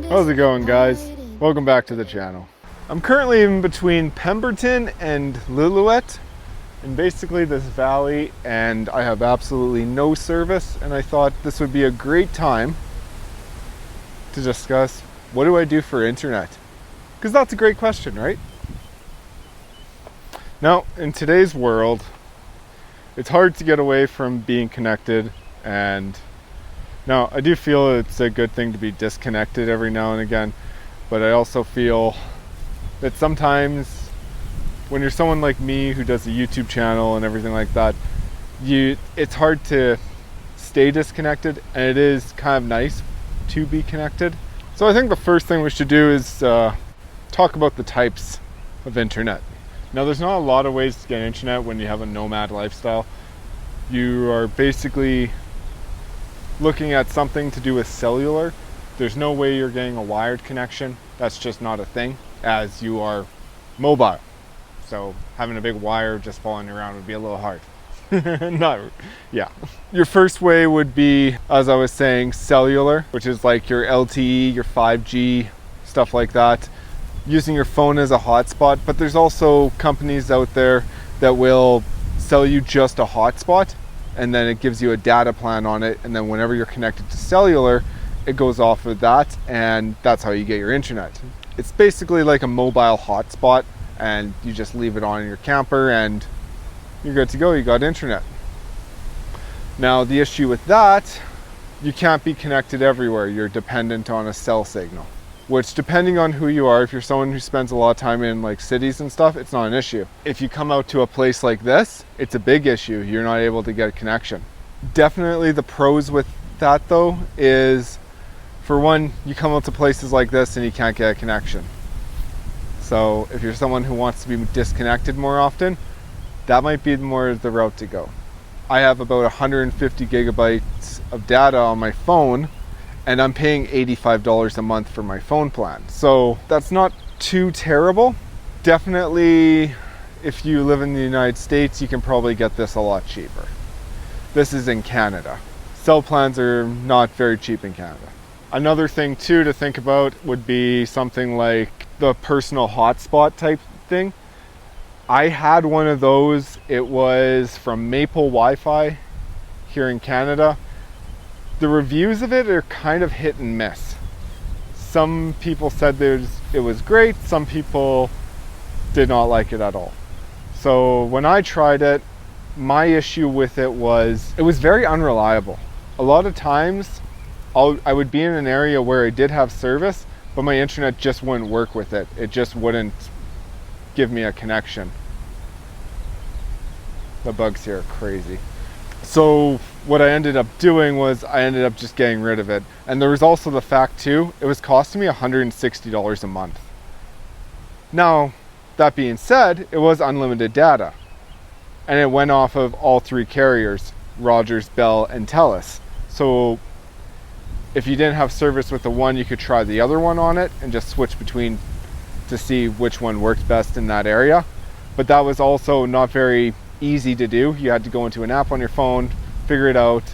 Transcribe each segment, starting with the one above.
How's it going, guys? Welcome back to the channel. I'm currently in between Pemberton and Lillooet in basically this valley, and I have absolutely no service, and I thought this would be a great time to discuss what do I do for internet? Because that's a great question, right? Now, in today's world, it's hard to get away from being connected, and now I do feel it's a good thing to be disconnected every now and again, but I also feel that sometimes when you're someone like me who does a YouTube channel and everything like that, it's hard to stay disconnected, and it is kind of nice to be connected. So I think the first thing we should do is talk about the types of internet. Now, there's not a lot of ways to get internet when you have a nomad lifestyle. You are basically looking at something to do with cellular. There's no way you're getting a wired connection. That's just not a thing, as you are mobile. So having a big wire just falling around would be a little hard. Yeah. Your first way would be, as I was saying, cellular, which is like your LTE, your 5G, stuff like that. Using your phone as a hotspot, but there's also companies out there that will sell you just a hotspot, and then it gives you a data plan on it, and then whenever you're connected to cellular, it goes off of that, and that's how you get your internet. It's basically like a mobile hotspot, and you just leave it on in your camper and you're good to go. You got internet. Now, the issue with that, you can't be connected everywhere. You're dependent on a cell signal, which, depending on who you are, if you're someone who spends a lot of time in like cities and stuff, it's not an issue. If you come out to a place like this, it's a big issue. You're not able to get a connection. Definitely the pros with that though is, for one, you come out to places like this and you can't get a connection. So if you're someone who wants to be disconnected more often, that might be more the route to go. I have about 150 gigabytes of data on my phone, and I'm paying $85 a month for my phone plan. So that's not too terrible. Definitely, if you live in the United States, you can probably get this a lot cheaper. This is in Canada. Cell plans are not very cheap in Canada. Another thing too to think about would be something like the personal hotspot type thing. I had one of those. It was from Maple Wi-Fi here in Canada. The reviews of it are kind of hit and miss. Some people said it was great. Some people did not like it at all. So when I tried it, my issue with it was very unreliable. A lot of times I would be in an area where I did have service, but my internet just wouldn't work with it. It just wouldn't give me a connection. The bugs here are crazy. So what I ended up doing was I ended up just getting rid of it. And there was also the fact too, it was costing me $160 a month. Now, that being said, it was unlimited data. And it went off of all three carriers, Rogers, Bell, and Telus. So if you didn't have service with the one, you could try the other one on it and just switch between to see which one worked best in that area. But that was also not very easy to do. You had to go into an app on your phone, figure it out,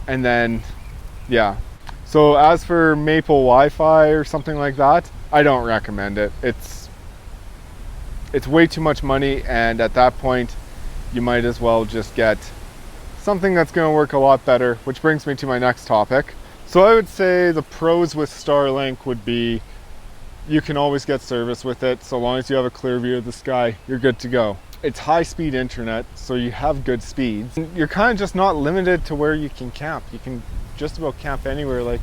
and then, yeah. So as for Maple Wi-Fi or something like that, I don't recommend it. It's way too much money, and at that point, you might as well just get something that's going to work a lot better, which brings me to my next topic. So I would say the pros with Starlink would be you can always get service with it. So long as you have a clear view of the sky, you're good to go. It's high-speed internet, so you have good speeds. You're kind of just not limited to where you can camp. You can just about camp anywhere. Like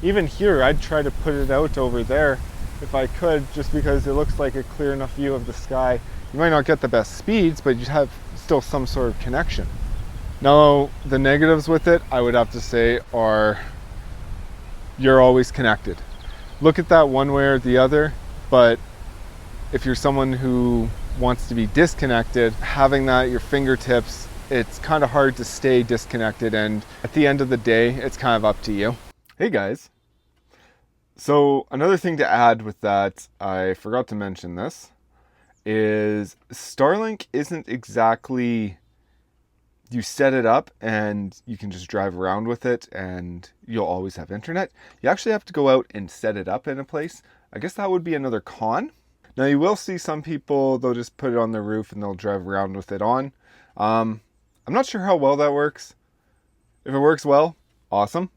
even here, I'd try to put it out over there if I could, just because it looks like a clear enough view of the sky. You might not get the best speeds, but you have still some sort of connection. Now, the negatives with it, I would have to say, are you're always connected. Look at that one way or the other, but if you're someone who wants to be disconnected, having that at your fingertips, it's kind of hard to stay disconnected, and at the end of the day, it's kind of up to you. Hey guys. So another thing to add with that, I forgot to mention this, is Starlink isn't exactly you set it up and you can just drive around with it and you'll always have internet. You actually have to go out and set it up in a place. I guess that would be another con. Now you will see some people, they'll just put it on their roof and they'll drive around with it on. I'm not sure how well that works. If it works well, awesome.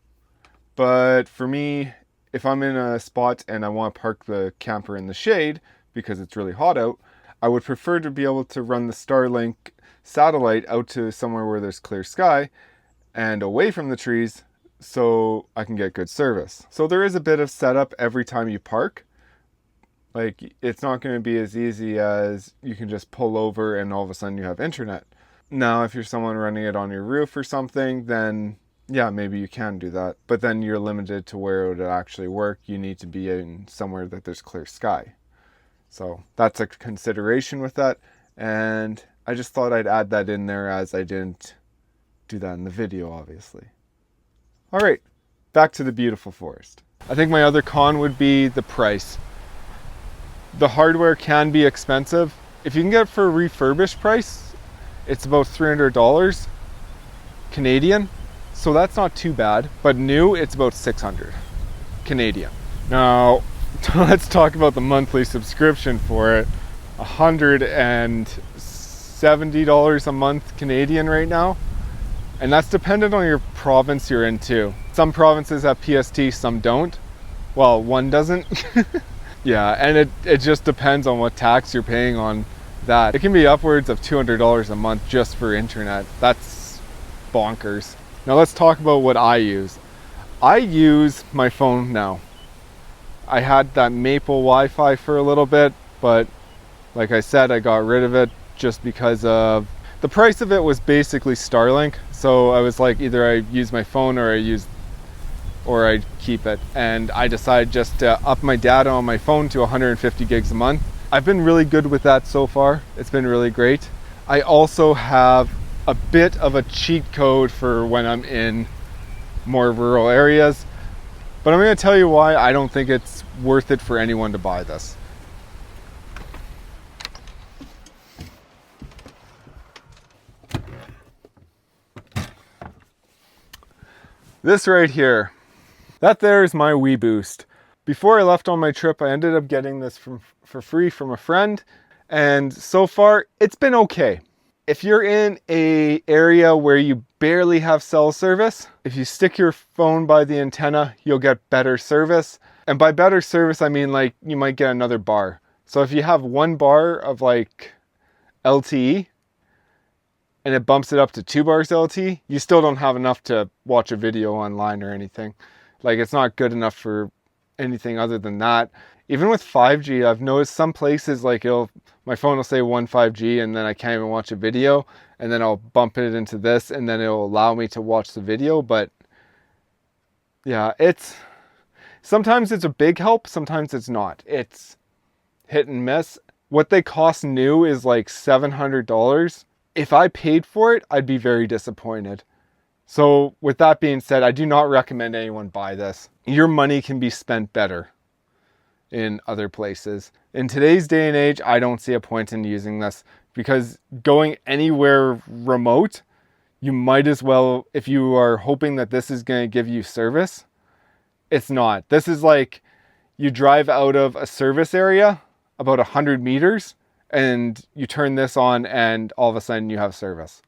But for me, if I'm in a spot and I want to park the camper in the shade because it's really hot out, I would prefer to be able to run the Starlink satellite out to somewhere where there's clear sky and away from the trees so I can get good service. So there is a bit of setup every time you park. Like, it's not going to be as easy as you can just pull over and all of a sudden you have internet. Now, if you're someone running it on your roof or something, then yeah, maybe you can do that. But then you're limited to where it would actually work. You need to be in somewhere that there's clear sky. So that's a consideration with that. And I just thought I'd add that in there as I didn't do that in the video, obviously. All right, back to the beautiful forest. I think my other con would be the price. The hardware can be expensive. If you can get it for a refurbished price, it's about $300 Canadian. So that's not too bad, but new, it's about 600 Canadian. Now, let's talk about the monthly subscription for it. $170 a month Canadian right now. And that's dependent on your province you're in too. Some provinces have PST, some don't. Well, one doesn't. Yeah, and it just depends on what tax you're paying on that. It can be upwards of $200 a month just for internet. That's bonkers. Now let's talk about what I use. I use my phone now. I had that Maple Wi-Fi for a little bit, but like I said, I got rid of it just because of the price of it was basically Starlink. So I was like, either I use my phone or I keep it. And I decided just to up my data on my phone to 150 gigs a month. I've been really good with that so far. It's been really great. I also have a bit of a cheat code for when I'm in more rural areas, but I'm going to tell you why I don't think it's worth it for anyone to buy this. This right here, that there is my Wii Boost. Before I left on my trip, I ended up getting this for free from a friend, and so far it's been okay. If you're in a area where you barely have cell service, if you stick your phone by the antenna, you'll get better service. And by better service, I mean like you might get another bar. So if you have one bar of like LTE and it bumps it up to 2 bars LTE, you still don't have enough to watch a video online or anything. Like, it's not good enough for anything other than that. Even with 5G, I've noticed some places like my phone will say 5G and then I can't even watch a video, and then I'll bump it into this and then it'll allow me to watch the video. But yeah, sometimes it's a big help, sometimes it's not. It's hit and miss. What they cost new is like $700. If I paid for it, I'd be very disappointed. So with that being said, I do not recommend anyone buy this. Your money can be spent better in other places. In today's day and age, I don't see a point in using this, because going anywhere remote, you might as well, if you are hoping that this is going to give you service, it's not. This is like you drive out of a service area about 100 meters and you turn this on and all of a sudden you have service.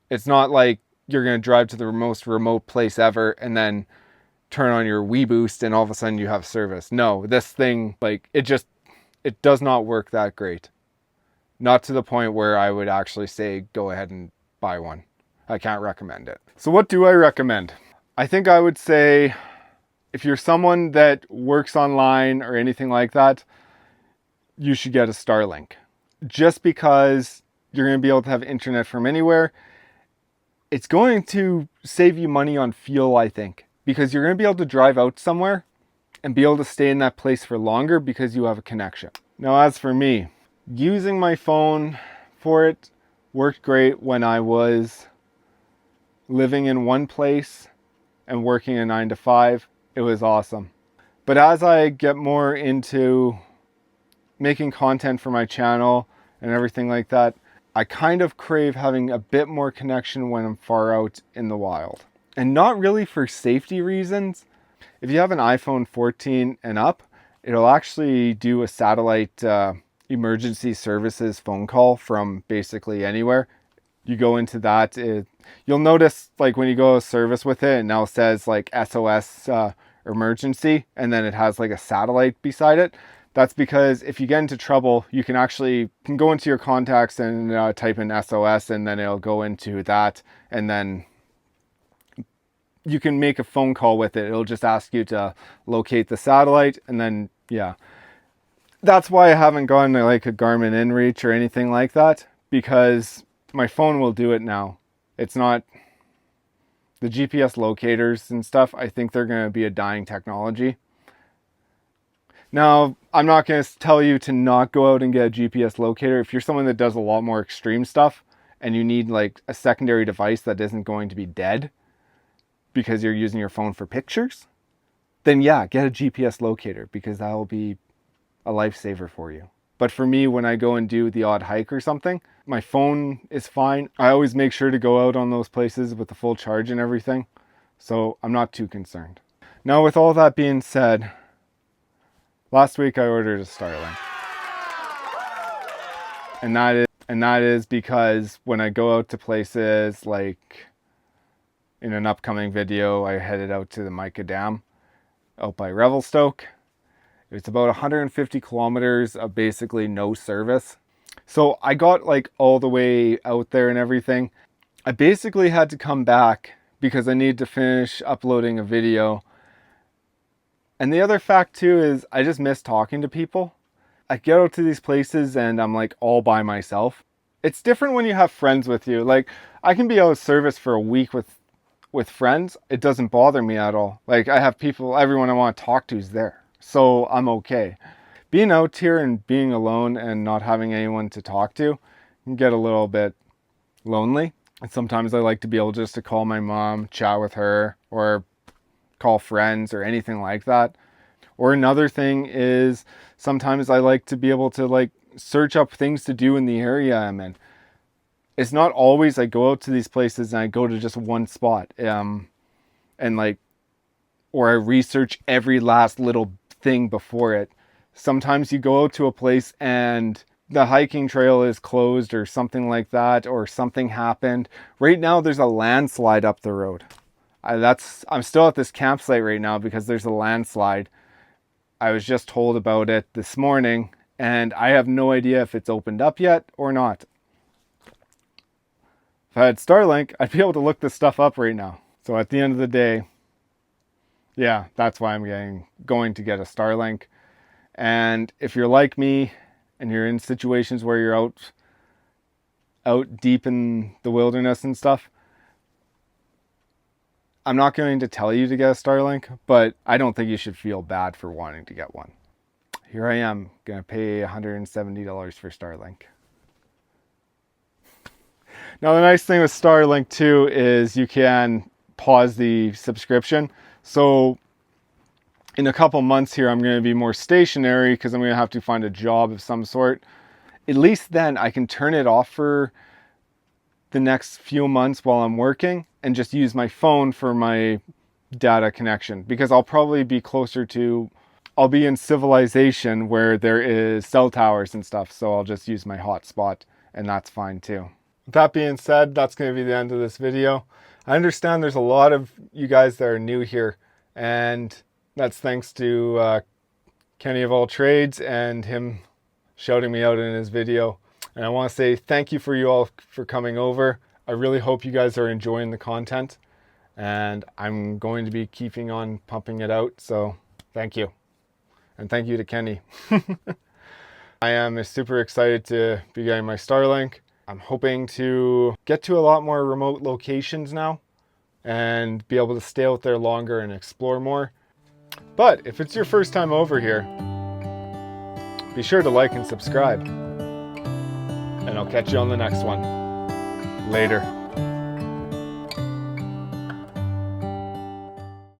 It's not like you're going to drive to the most remote place ever and then turn on your Wii Boost and all of a sudden you have service. No, this thing, like, it does not work that great. Not to the point where I would actually say go ahead and buy one. I can't recommend it. So what do I recommend? I think I would say if you're someone that works online or anything like that, you should get a Starlink. Just because you're going to be able to have internet from anywhere. It's going to save you money on fuel, I think, because you're going to be able to drive out somewhere and be able to stay in that place for longer because you have a connection. Now, as for me, using my phone for it worked great when I was living in one place and working a 9 to 5. It was awesome. But as I get more into making content for my channel and everything like that, I kind of crave having a bit more connection when I'm far out in the wild. And not really for safety reasons. If you have an iPhone 14 and up, it'll actually do a satellite emergency services phone call from basically anywhere. You go into that, you'll notice like when you go to service with it, it now says like SOS emergency, and then it has like a satellite beside it. That's because if you get into trouble, you can go into your contacts and type in SOS, and then it'll go into that, and then you can make a phone call with it. It'll just ask you to locate the satellite, and then, yeah. That's why I haven't gone to like a Garmin InReach or anything like that, because my phone will do it now. It's not the GPS locators and stuff. I think they're going to be a dying technology. Now, I'm not going to tell you to not go out and get a GPS locator. If you're someone that does a lot more extreme stuff and you need like a secondary device that isn't going to be dead because you're using your phone for pictures, then yeah, get a GPS locator, because that will be a lifesaver for you. But for me, when I go and do the odd hike or something, my phone is fine. I always make sure to go out on those places with the full charge and everything, so I'm not too concerned. Now, with all that being said, last week I ordered a Starlink. And that is because when I go out to places, like in an upcoming video, I headed out to the Mica Dam out by Revelstoke. It's about 150 kilometers of basically no service. So I got like all the way out there and everything. I basically had to come back because I needed to finish uploading a video. And the other fact too is I just miss talking to people. I get out to these places and I'm like all by myself. It's different when you have friends with you. Like I can be out of service for a week with friends. It doesn't bother me at all. Like I have people, everyone I want to talk to is there. So I'm okay. Being out here and being alone and not having anyone to talk to can get a little bit lonely. And sometimes I like to be able just to call my mom, chat with her, or call friends or anything like that. Or another thing is sometimes I like to be able to like search up things to do in the area I'm in. It's not always I go out to these places and I go to just one spot. And like, or I research every last little thing before it. Sometimes you go out to a place and the hiking trail is closed or something like that, or something happened. Right now there's a landslide up the road. I'm still at this campsite right now because there's a landslide. I was just told about it this morning and I have no idea if it's opened up yet or not. If I had Starlink, I'd be able to look this stuff up right now. So at the end of the day, yeah, that's why I'm going to get a Starlink. And if you're like me and you're in situations where you're out deep in the wilderness and stuff, I'm not going to tell you to get a Starlink, but I don't think you should feel bad for wanting to get one. Here I am, going to pay $170 for Starlink. Now the nice thing with Starlink too is you can pause the subscription. So in a couple months here, I'm going to be more stationary because I'm going to have to find a job of some sort. At least then I can turn it off for the next few months while I'm working and just use my phone for my data connection, because I'll probably be I'll be in civilization where there is cell towers and stuff. So I'll just use my hotspot and that's fine too. With that being said, that's going to be the end of this video. I understand there's a lot of you guys that are new here, and that's thanks to Kenny of All Trades and him shouting me out in his video. And I want to say thank you for you all for coming over. I really hope you guys are enjoying the content, and I'm going to be keeping on pumping it out. So thank you. And thank you to Kenny. I am super excited to be getting my Starlink. I'm hoping to get to a lot more remote locations now and be able to stay out there longer and explore more. But if it's your first time over here, be sure to like and subscribe. And I'll catch you on the next one. Later.